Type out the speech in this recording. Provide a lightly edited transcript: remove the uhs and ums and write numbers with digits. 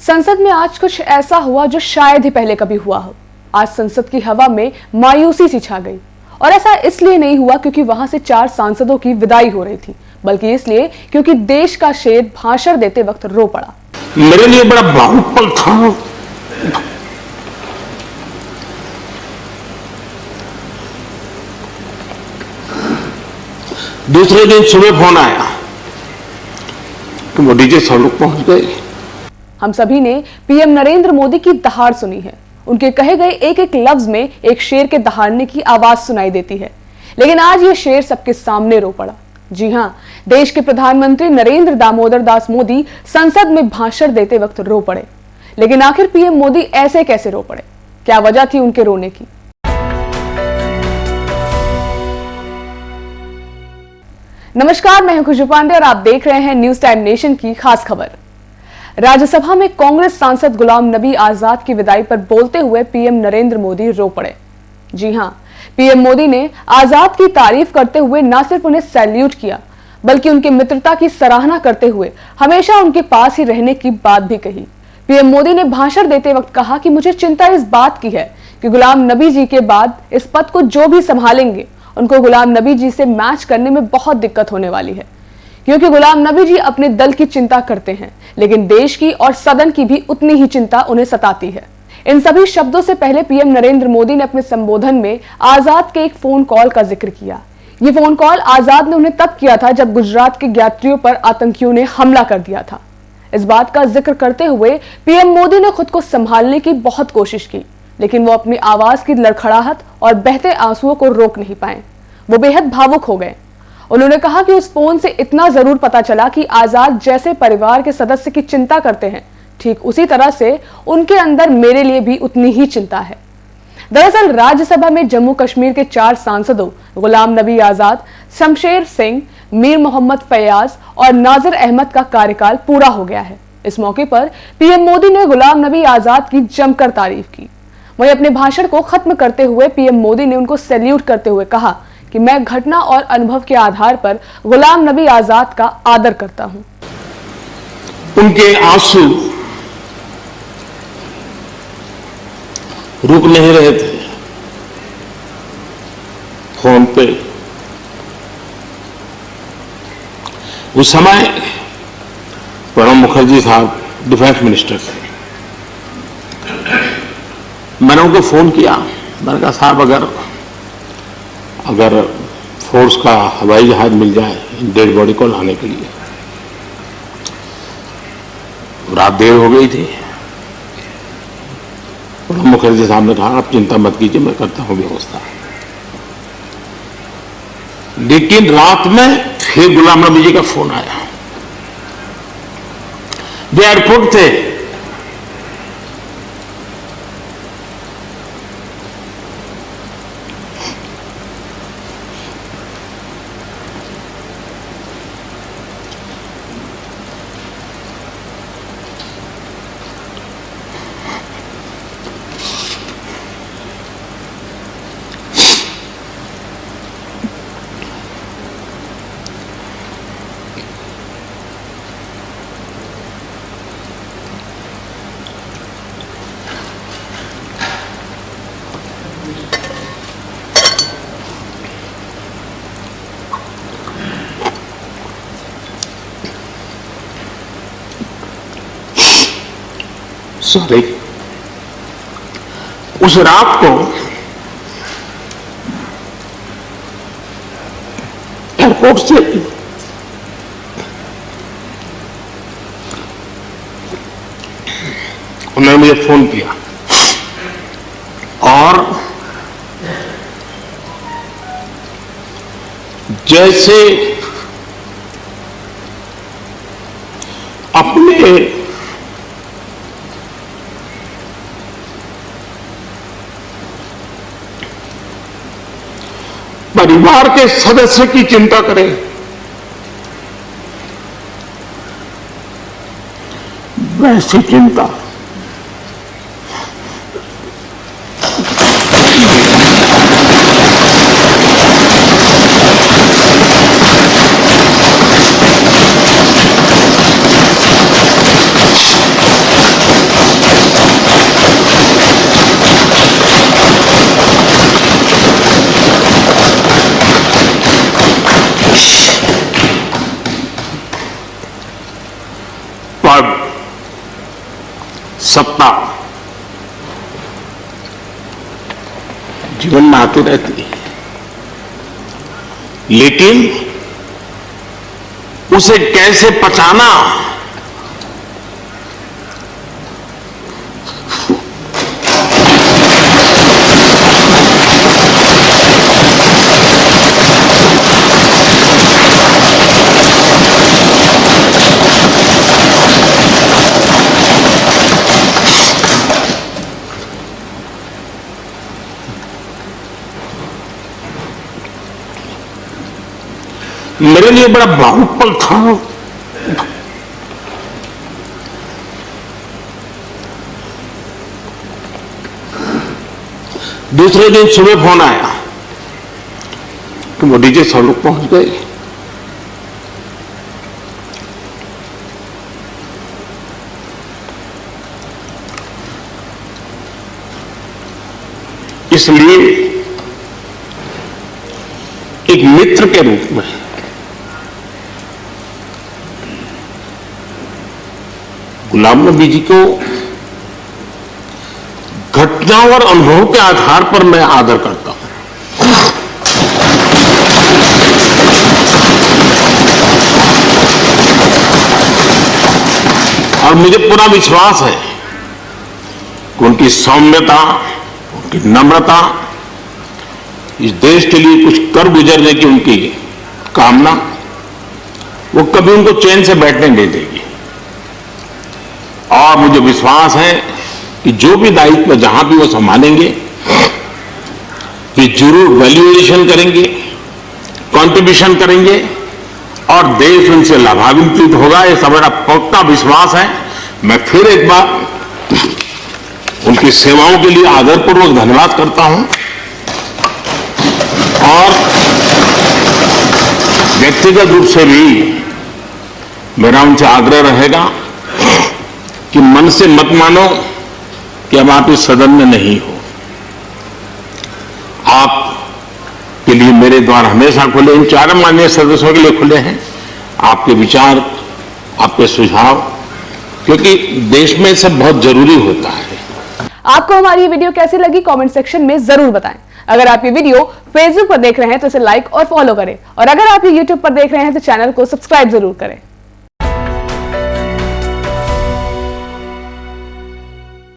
संसद में आज कुछ ऐसा हुआ जो शायद ही पहले कभी हुआ हो। आज संसद की हवा में मायूसी सी छा गई, और ऐसा इसलिए नहीं हुआ क्योंकि वहां से 4 सांसदों की विदाई हो रही थी, बल्कि इसलिए क्योंकि देश का शेर भाषण देते वक्त रो पड़ा। मेरे लिए बड़ा भावुक पल था। दूसरे दिन सुबह फोन आया कि मोदी जी सब लोग पहुंच गए। हम सभी ने पीएम नरेंद्र मोदी की दहाड़ सुनी है। उनके कहे गए एक एक लफ्ज में एक शेर के दहाड़ने की आवाज सुनाई देती है, लेकिन आज ये शेर सबके सामने रो पड़ा। जी हां, देश के प्रधानमंत्री नरेंद्र दामोदर दास मोदी संसद में भाषण देते वक्त रो पड़े। लेकिन आखिर पीएम मोदी ऐसे कैसे रो पड़े? क्या वजह थी उनके रोने की? नमस्कार, मैं हूं खुशबू पांडे और आप देख रहे हैं न्यूज टाइम नेशन की खास खबर। राज्यसभा में कांग्रेस सांसद गुलाम नबी आजाद की विदाई पर बोलते हुए पीएम नरेंद्र मोदी रो पड़े। जी हां, पीएम मोदी ने आजाद की तारीफ करते हुए न सिर्फ उन्हें सैल्यूट किया, बल्कि उनकी मित्रता की सराहना करते हुए हमेशा उनके पास ही रहने की बात भी कही। पीएम मोदी ने भाषण देते वक्त कहा कि मुझे चिंता इस बात की है कि गुलाम नबी जी के बाद इस पद को जो भी संभालेंगे, उनको गुलाम नबी जी से मैच करने में बहुत दिक्कत होने वाली है, क्योंकि गुलाम नबी जी अपने दल की चिंता करते हैं, लेकिन देश की और सदन की भी उतनी ही चिंता उन्हें सताती है। इन सभी शब्दों से पहले पीएम नरेंद्र मोदी ने अपने संबोधन में आजाद के एक फोन कॉल का जिक्र किया। ये फोन कॉल आजाद ने उन्हें तब किया था जब गुजरात के यात्रियों पर आतंकियों ने हमला कर दिया था। इस बात का जिक्र करते हुए पीएम मोदी ने खुद को संभालने की बहुत कोशिश की, लेकिन वो अपनी आवाज की लड़खड़ाहट और बहते आंसुओं को रोक नहीं पाए। वो बेहद भावुक हो गए। उन्होंने कहा कि उस फोन से इतना जरूर पता चला कि आजाद जैसे परिवार के सदस्य की चिंता करते हैं, ठीक उसी तरह से उनके अंदर मेरे लिए भी उतनी ही चिंता है। दरअसल राज्यसभा में जम्मू कश्मीर के 4 सांसदों गुलाम नबी आजाद, शमशेर सिंह, मीर मोहम्मद फैयाज और नाजिर अहमद का कार्यकाल पूरा हो गया है। इस मौके पर पीएम मोदी ने गुलाम नबी आजाद की जमकर तारीफ की। वहीं अपने भाषण को खत्म करते हुए पीएम मोदी ने उनको सैल्यूट करते हुए कहा कि मैं घटना और अनुभव के आधार पर गुलाम नबी आजाद का आदर करता हूं। उनके आंसू रुक नहीं रहे थे। फोन पे उस समय प्रणब मुखर्जी साहब डिफेंस मिनिस्टर थे। मैंने उनको फोन किया, मैंने कहा साहब अगर फोर्स का हवाई जहाज मिल जाए डेड बॉडी को लाने के लिए। रात देर हो गई थी। प्रणब मुखर्जी साहब ने कहा आप चिंता मत कीजिए, मैं करता हूं व्यवस्था। लेकिन रात में फिर गुलाम नबी जी का फोन आया। वे एयरपोर्ट थे। सॉरी, उस रात को एयरपोर्ट से उन्होंने मुझे फोन किया और जैसे अपने परिवार के सदस्य की चिंता करें, वैसी चिंता सत्ता जीवन में आती रहती है, लेकिन उसे कैसे पचाना, मेरे लिए बड़ा भावुक पल था। दूसरे दिन सुबह फोन आया कि मोदी जी सब लोग पहुंच गए। इसलिए एक मित्र के रूप में गुलाम नबी जी को घटनाओं और अनुभव के आधार पर मैं आदर करता हूं। और मुझे पूरा विश्वास है कि उनकी सौम्यता, उनकी नम्रता, इस देश के लिए कुछ कर गुजरने की उनकी कामना, वो कभी उनको चैन से बैठने नहीं देगी। और मुझे विश्वास है कि जो भी दायित्व जहां भी वो संभालेंगे, वे जरूर वैल्यूएशन करेंगे, कंट्रीब्यूशन करेंगे और देश उनसे लाभान्वित होगा। ये मेरा पक्का विश्वास है। मैं फिर एक बार उनकी सेवाओं के लिए आदरपूर्वक धन्यवाद करता हूं और व्यक्तिगत रूप से भी मेरा उनसे आग्रह रहेगा कि मन से मत मानो कि अब आप इस सदन में नहीं हो। आप के लिए मेरे द्वार हमेशा खुले, इन चारों माननीय सदस्यों के लिए खुले हैं। आपके विचार, आपके सुझाव, क्योंकि देश में सब बहुत जरूरी होता है। आपको हमारी ये वीडियो कैसी लगी कमेंट सेक्शन में जरूर बताएं। अगर आप ये वीडियो फेसबुक पर देख रहे हैं तो इसे लाइक और फॉलो करें, और अगर आप ये यूट्यूब पर देख रहे हैं तो चैनल को सब्सक्राइब जरूर करें।